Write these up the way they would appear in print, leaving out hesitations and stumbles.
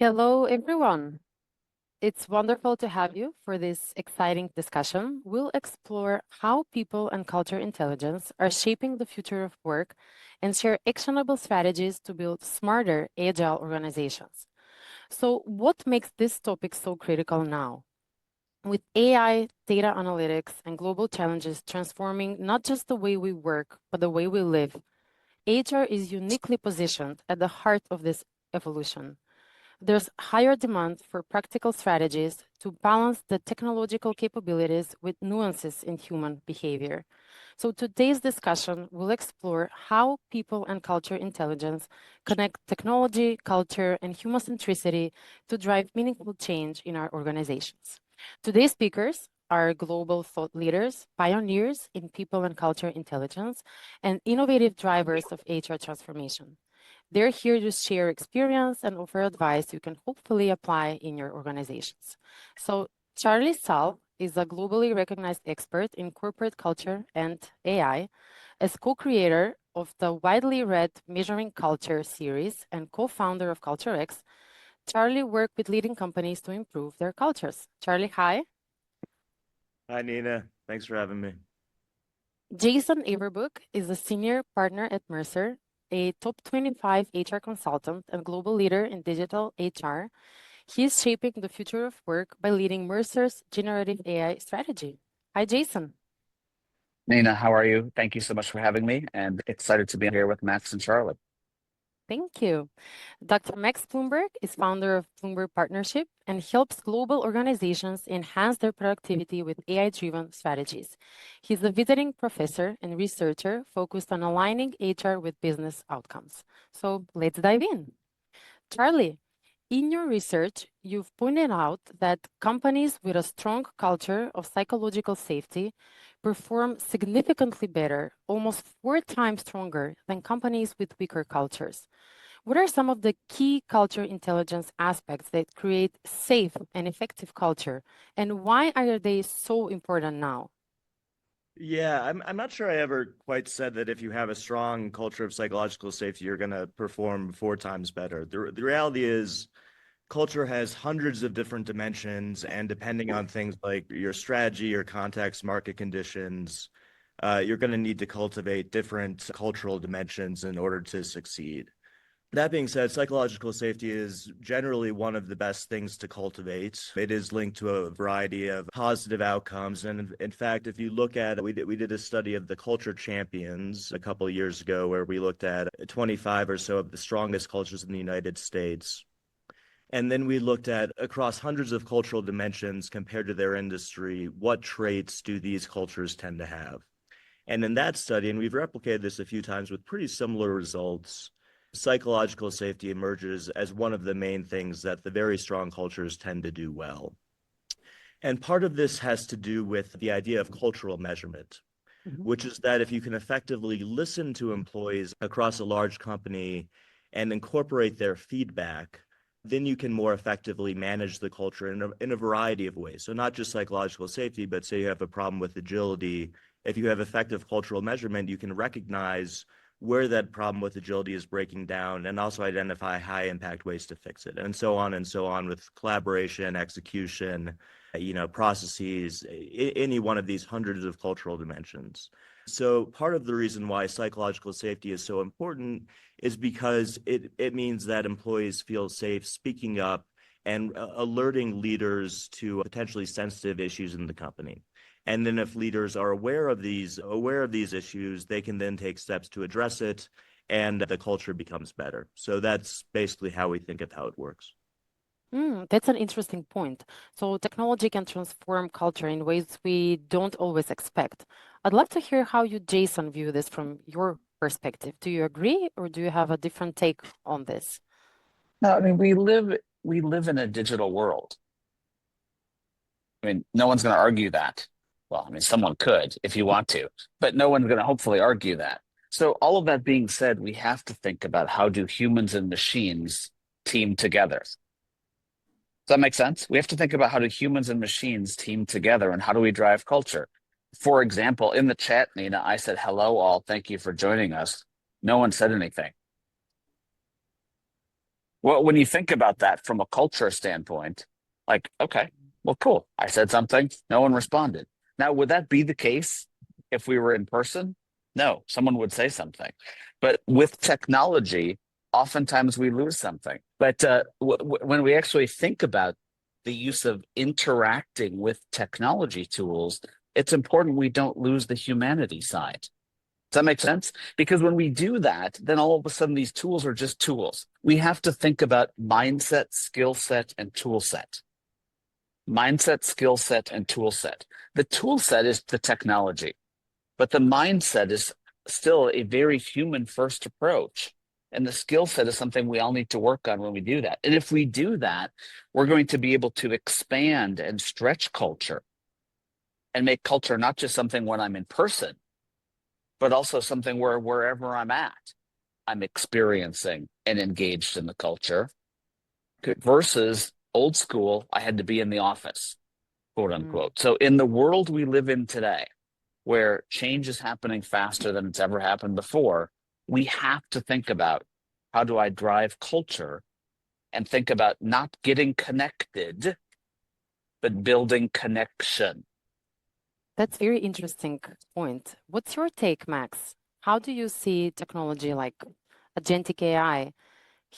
Hello, everyone. It's wonderful to have you for this exciting discussion. We'll explore how people and culture intelligence are shaping the future of work and share actionable strategies to build smarter, agile organizations. So, what makes this topic so critical now? With AI, data analytics, and global challenges transforming not just the way we work, but the way we live, HR is uniquely positioned at the heart of this evolution. There's higher demand for practical strategies to balance the technological capabilities with nuances in human behavior. So, today's discussion will explore how people and culture intelligence connect technology, culture, and human centricity to drive meaningful change in our organizations. Today's speakers are global thought leaders, pioneers in people and culture intelligence, and innovative drivers of HR transformation. They're here to share experience and offer advice you can hopefully apply in your organizations. So, Charlie Sull is a globally recognized expert in corporate culture and AI, as co-creator of the widely read Measuring Culture series and co-founder of CultureX. Charlie worked with leading companies to improve their cultures. Charlie, hi. Hi, Nina. Thanks for having me. Jason Averbook is a senior partner at Mercer, a top 25 HR consultant and global leader in digital HR. He is shaping the future of work by leading Mercer's generative AI strategy. Hi, Jason. Nina, how are you? Thank you so much for having me, and excited to be here with Max and Charlotte. Thank you. Dr. Max Blumberg is founder of Blumberg Partnership and helps global organizations enhance their productivity with AI-driven strategies. He's a visiting professor and researcher focused on aligning HR with business outcomes. So let's dive in. Charlie, in your research, you've pointed out that companies with a strong culture of psychological safety perform significantly better, almost 4 times stronger than companies with weaker cultures. What are some of the key culture intelligence aspects that create safe and effective culture, and why are they so important now? Yeah, I'm not sure I ever quite said that if you have a strong culture of psychological safety, you're going to perform 4 times better. The reality is culture has hundreds of different dimensions, and depending on things like your strategy, your context, market conditions, you're going to need to cultivate different cultural dimensions in order to succeed. That being said, psychological safety is generally one of the best things to cultivate. It is linked to a variety of positive outcomes. And in fact, if you look at, we did a study of the culture champions a couple of years ago where we looked at 25 or so of the strongest cultures in the United States. And then we looked at across hundreds of cultural dimensions compared to their industry, what traits do these cultures tend to have? And in that study, and we've replicated this a few times with pretty similar results, psychological safety emerges as one of the main things that the very strong cultures tend to do well. And part of this has to do with the idea of cultural measurement, which is that if you can effectively listen to employees across a large company and incorporate their feedback, then you can more effectively manage the culture in a variety of ways. So not just psychological safety, but say you have a problem with agility. If you have effective cultural measurement, you can recognize where that problem with agility is breaking down and also identify high impact ways to fix it, and so on with collaboration, execution, processes, any one of these hundreds of cultural dimensions. So part of the reason why psychological safety is so important is because it means that employees feel safe speaking up and alerting leaders to potentially sensitive issues in the company. And then if leaders are aware of these issues, they can then take steps to address it, and the culture becomes better. So that's basically how we think of how it works. That's an interesting point. So technology can transform culture in ways we don't always expect. I'd love to hear how you, Jason, view this from your perspective. Do you agree, or do you have a different take on this? No, I mean we live in a digital world. I mean, no one's going to argue that. Well, I mean, someone could if you want to, but no one's going to hopefully argue that. So all of that being said, we have to think about how do humans and machines team together. Does that make sense? We have to think about how do humans and machines team together and how do we drive culture. For example, in the chat, Nina, I said, hello all, thank you for joining us. No one said anything. Well, when you think about that from a culture standpoint, like, okay, well, cool. I said something, no one responded. Now, would that be the case if we were in person? No, someone would say something. But with technology, oftentimes we lose something. But when we actually think about the use of interacting with technology tools, it's important we don't lose the humanity side. Does that make sense? Because when we do that, then all of a sudden these tools are just tools. We have to think about mindset, skill set, and tool set. Mindset, skill set, and tool set. The tool set is the technology, but the mindset is still a very human first approach. And the skill set is something we all need to work on when we do that. And if we do that, we're going to be able to expand and stretch culture and make culture not just something when I'm in person, but also something where wherever I'm at, I'm experiencing and engaged in the culture versus old school, I had to be in the office, quote unquote. So in the world we live in today, where change is happening faster than it's ever happened before, we have to think about how do I drive culture and think about not getting connected, but building connection. That's very interesting point. What's your take, Max? How do you see technology like agentic AI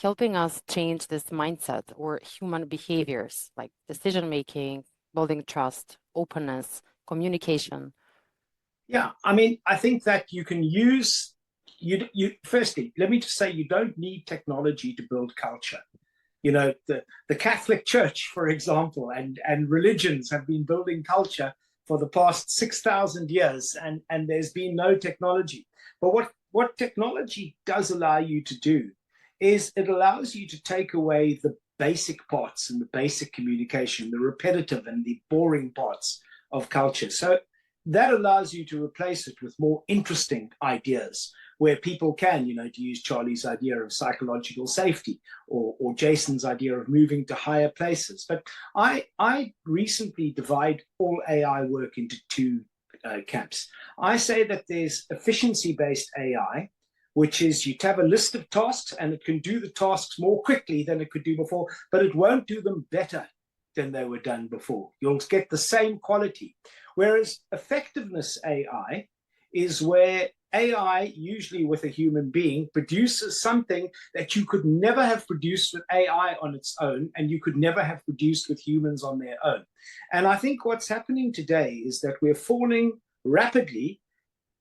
helping us change this mindset or human behaviors like decision making, building trust, openness, communication? Yeah, I mean, I think that you can use you firstly, let me just say you don't need technology to build culture. You know, the Catholic Church, for example, and religions have been building culture for the past 6,000 years, and there's been no technology. But what technology does allow you to do is it allows you to take away the basic parts and the basic communication, the repetitive and the boring parts of culture. So that allows you to replace it with more interesting ideas where people can, you know, to use Charlie's idea of psychological safety or Jason's idea of moving to higher places. But I recently divide all AI work into two camps. I say that there's efficiency-based AI, which is you have a list of tasks and it can do the tasks more quickly than it could do before, but it won't do them better than they were done before. You'll get the same quality. Whereas effectiveness AI is where AI, usually with a human being, produces something that you could never have produced with AI on its own, and you could never have produced with humans on their own. And I think what's happening today is that we're falling rapidly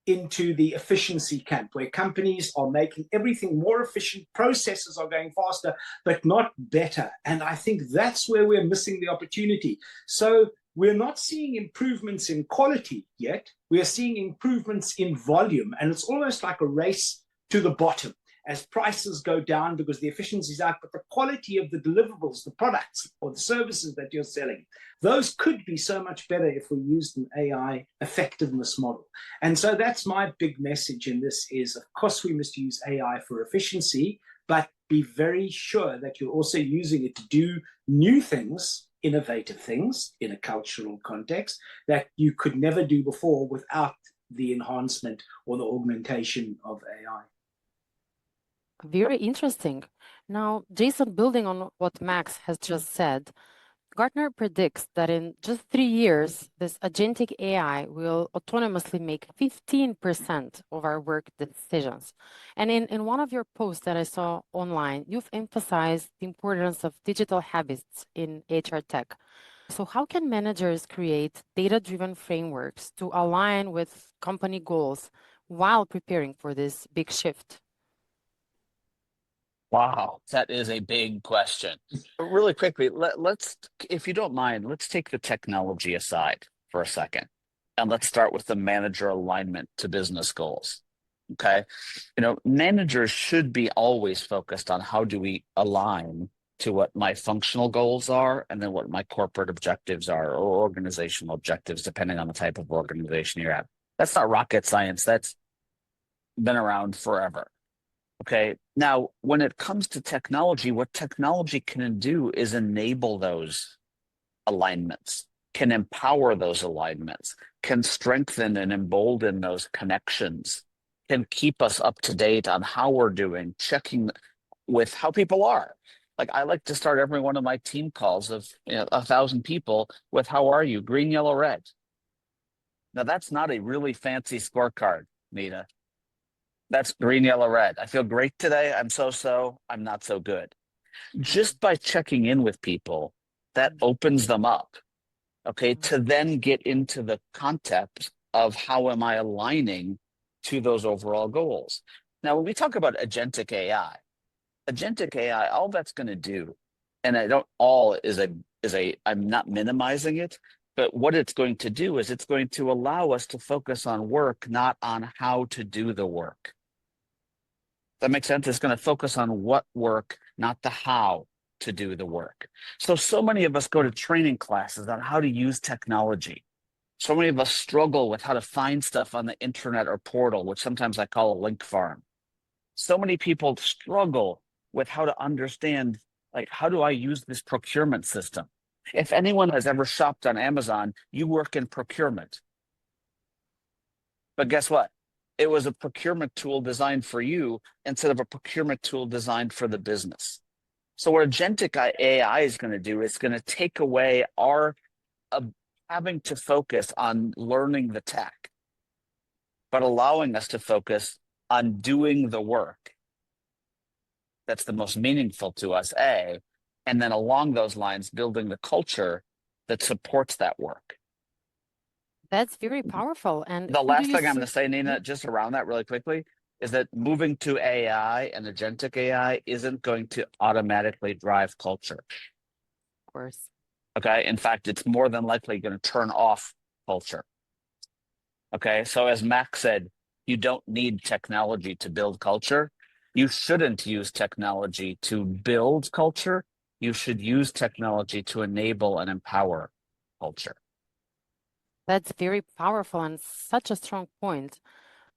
into the efficiency camp, where companies are making everything more efficient, processes are going faster, but not better. And I think that's where we're missing the opportunity. So we're not seeing improvements in quality yet. We are seeing improvements in volume. And it's almost like a race to the bottom as prices go down because the efficiency is out, but the quality of the deliverables, the products or the services that you're selling, those could be so much better if we used an AI effectiveness model. And so that's my big message in this is, of course, we must use AI for efficiency, but be very sure that you're also using it to do new things, innovative things in a cultural context that you could never do before without the enhancement or the augmentation of AI. Very interesting. Now, Jason, building on what Max has just said, Gartner predicts that in just 3 years, this agentic AI will autonomously make 15% of our work decisions. And in one of your posts that I saw online, you've emphasized the importance of digital habits in HR tech. So how can managers create data-driven frameworks to align with company goals while preparing for this big shift? Wow, that is a big question. But really quickly, let's, if you don't mind, let's take the technology aside for a second. And let's start with the manager alignment to business goals. Okay. You know, managers should be always focused on how do we align to what my functional goals are and then what my corporate objectives are or organizational objectives, depending on the type of organization you're at. That's not rocket science. That's been around forever. Okay. Now, when it comes to technology, what technology can do is enable those alignments, can empower those alignments, can strengthen and embolden those connections, can keep us up to date on how we're doing, checking with how people are. Like I like to start every one of my team calls of 1,000 people with "How are you? Green, yellow, red." Now that's not a really fancy scorecard, Nita. That's green, yellow, red. I feel great today. I'm so-so. I'm not so good. Just by checking in with people, that opens them up, okay, to then get into the context of how am I aligning to those overall goals. Now, when we talk about agentic AI, all that's going to do, and I don't all is a I'm not minimizing it, but what it's going to do is it's going to allow us to focus on work, not on how to do the work. That makes sense. It's going to focus on what work, not the how to do the work. So many of us go to training classes on how to use technology. So many of us struggle with how to find stuff on the internet or portal, which sometimes I call a link farm. So many people struggle with how to understand, like, how do I use this procurement system? If anyone has ever shopped on Amazon, you work in procurement. But guess what? It was a procurement tool designed for you instead of a procurement tool designed for the business. So what agentic AI is going to do is going to take away our having to focus on learning the tech, but allowing us to focus on doing the work that's the most meaningful to us, and then along those lines, building the culture that supports that work. That's very powerful. And The who do last you thing I'm going see? to say, Nina, just around that really quickly, is that moving to AI and agentic AI isn't going to automatically drive culture. Of course. Okay. In fact, it's more than likely going to turn off culture. Okay. So as Max said, you don't need technology to build culture. You shouldn't use technology to build culture. You should use technology to enable and empower culture. That's very powerful and such a strong point.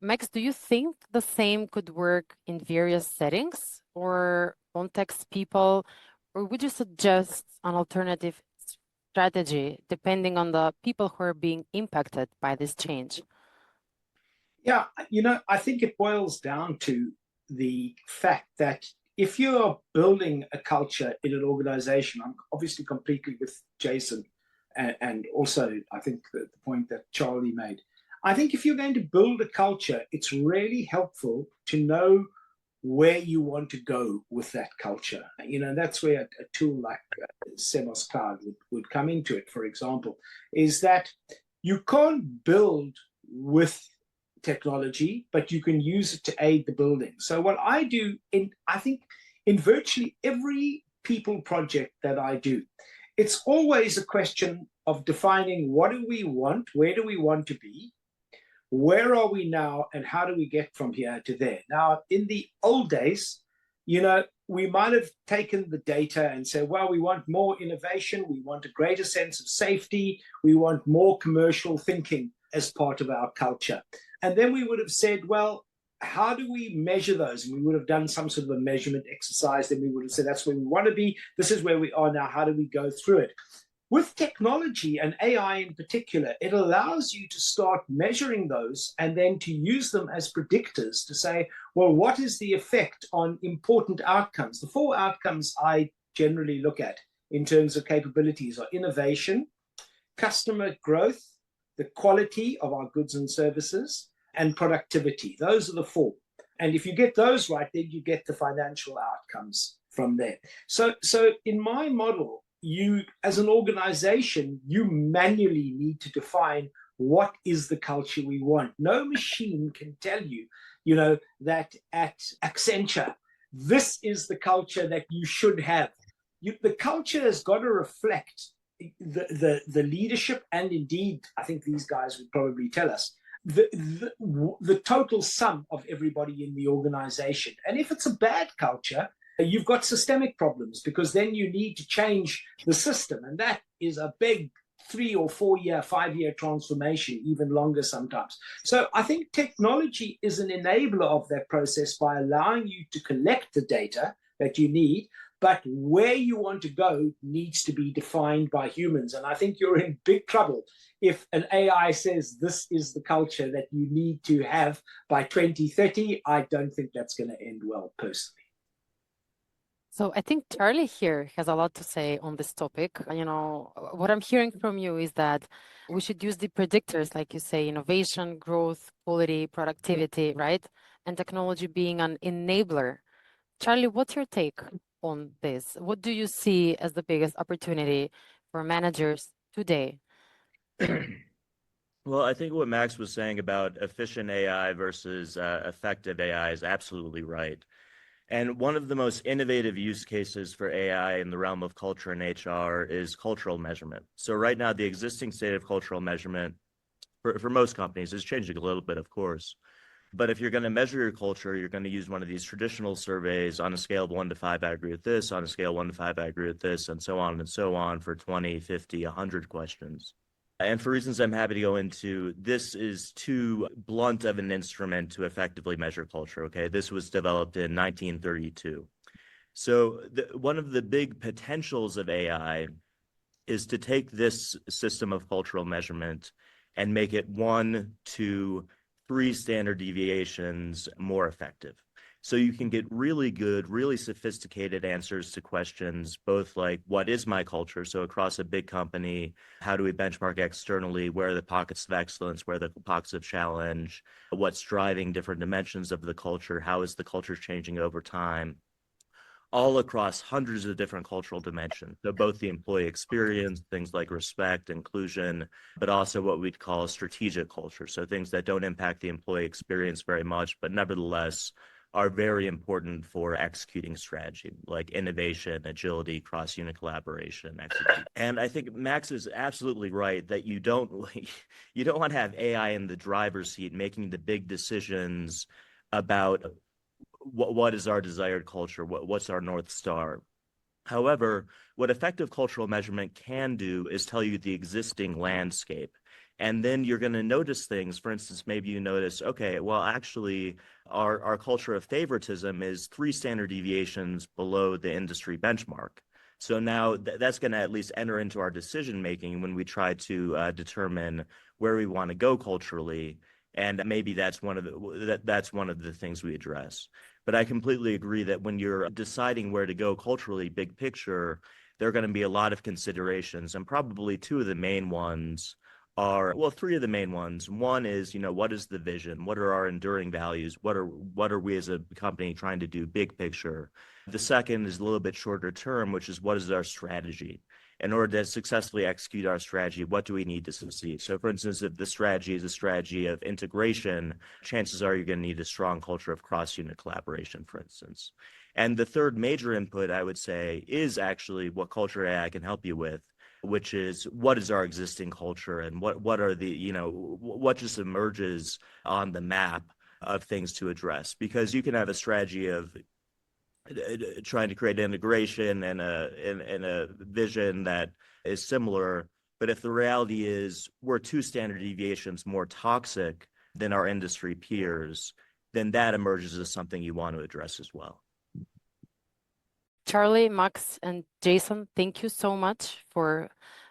Max, do you think the same could work in various settings or context people, or would you suggest an alternative strategy depending on the people who are being impacted by this change? Yeah, I think it boils down to the fact that if you're building a culture in an organization, I'm obviously completely with Jason, and also I think the point that Charlie made. I think if you're going to build a culture, it's really helpful to know where you want to go with that culture. That's where a tool like Semos Cloud would come into it, for example, is that you can't build with technology, but you can use it to aid the building. So what I do I think in virtually every people project that I do, it's always a question of defining what do we want, where do we want to be, where are we now, and how do we get from here to there. Now, in the old days, we might have taken the data and said, well, we want more innovation, we want a greater sense of safety, we want more commercial thinking as part of our culture. And then we would have said, well, how do we measure those? And we would have done some sort of a measurement exercise. Then we would have said, that's where we want to be. This is where we are now. How do we go through it? With technology and AI in particular, it allows you to start measuring those and then to use them as predictors to say, well, what is the effect on important outcomes? The 4 outcomes I generally look at in terms of capabilities are innovation, customer growth, the quality of our goods and services, and productivity. Those are the 4. And if you get those right, then you get the financial outcomes from there. So in my model, you, as an organization, you manually need to define what is the culture we want. No machine can tell you, that at Accenture, this is the culture that you should have. The culture has got to reflect the leadership, and indeed, I think these guys would probably tell us, the total sum of everybody in the organization. And if it's a bad culture, you've got systemic problems, because then you need to change the system. And that is a big 3 or 4 year, 5 year transformation, even longer sometimes. So I think technology is an enabler of that process by allowing you to collect the data that you need, but where you want to go needs to be defined by humans. And I think you're in big trouble if an AI says this is the culture that you need to have by 2030. I don't think that's going to end well, personally. So I think Charlie here has a lot to say on this topic. What I'm hearing from you is that we should use the predictors, like you say, innovation, growth, quality, productivity, right? And technology being an enabler. Charlie, what's your take on this? What do you see as the biggest opportunity for managers today? Well, I think what Max was saying about efficient AI versus effective AI is absolutely right. And one of the most innovative use cases for AI in the realm of culture and HR is cultural measurement. So right now, the existing state of cultural measurement for most companies is changing a little bit, of course. But if you're going to measure your culture, you're going to use one of these traditional surveys on a scale of 1 to 5, I agree with this, on a scale of 1 to 5, I agree with this, and so on for 20, 50, 100 questions. And for reasons I'm happy to go into, this is too blunt of an instrument to effectively measure culture, okay? This was developed in 1932. So one of the big potentials of AI is to take this system of cultural measurement and make it 1 to 3 standard deviations more effective. So you can get really good, really sophisticated answers to questions, both like, what is my culture? So across a big company, how do we benchmark externally? Where are the pockets of excellence? Where are the pockets of challenge? What's driving different dimensions of the culture? How is the culture changing over time? All across hundreds of different cultural dimensions. So both the employee experience, things like respect, inclusion, but also what we'd call strategic culture. So things that don't impact the employee experience very much, but nevertheless are very important for executing strategy, like innovation, agility, cross-unit collaboration, execution. And I think Max is absolutely right that you don't want to have AI in the driver's seat making the big decisions about what is our desired culture, what's our North Star. However, what effective cultural measurement can do is tell you the existing landscape. And then you're going to notice things. For instance, maybe you notice, okay, well, actually, our culture of favoritism is 3 standard deviations below the industry benchmark. So now that's going to at least enter into our decision making when we try to determine where we want to go culturally. And maybe that's one of the things we address. But I completely agree that when you're deciding where to go culturally, big picture, there are going to be a lot of considerations, and probably 2 of the main ones are, well, 3 of the main ones. One is, what is the vision? What are our enduring values? What are we as a company trying to do big picture? The second is a little bit shorter term, which is, what is our strategy? In order to successfully execute our strategy, what do we need to succeed? So for instance, if the strategy is a strategy of integration, chances are you're going to need a strong culture of cross-unit collaboration, for instance. And the third major input, I would say, is actually what Culture AI can help you with, which is, what is our existing culture, and what are the, what just emerges on the map of things to address? Because you can have a strategy of trying to create integration and a vision that is similar. But if the reality is we're 2 standard deviations more toxic than our industry peers, then that emerges as something you want to address as well. Charlie, Max, and Jason, thank you so much for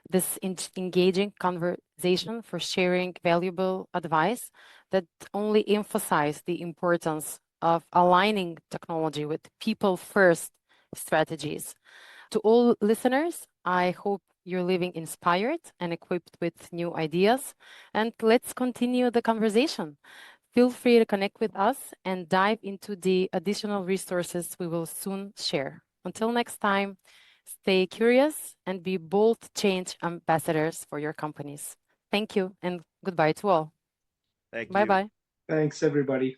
this engaging conversation, for sharing valuable advice that only emphasize the importance of aligning technology with people-first strategies. To all listeners, I hope you're living inspired and equipped with new ideas, and let's continue the conversation. Feel free to connect with us and dive into the additional resources we will soon share. Until next time, stay curious and be bold change ambassadors for your companies. Thank you and goodbye to all. Thank you. Bye-bye. Thanks, everybody.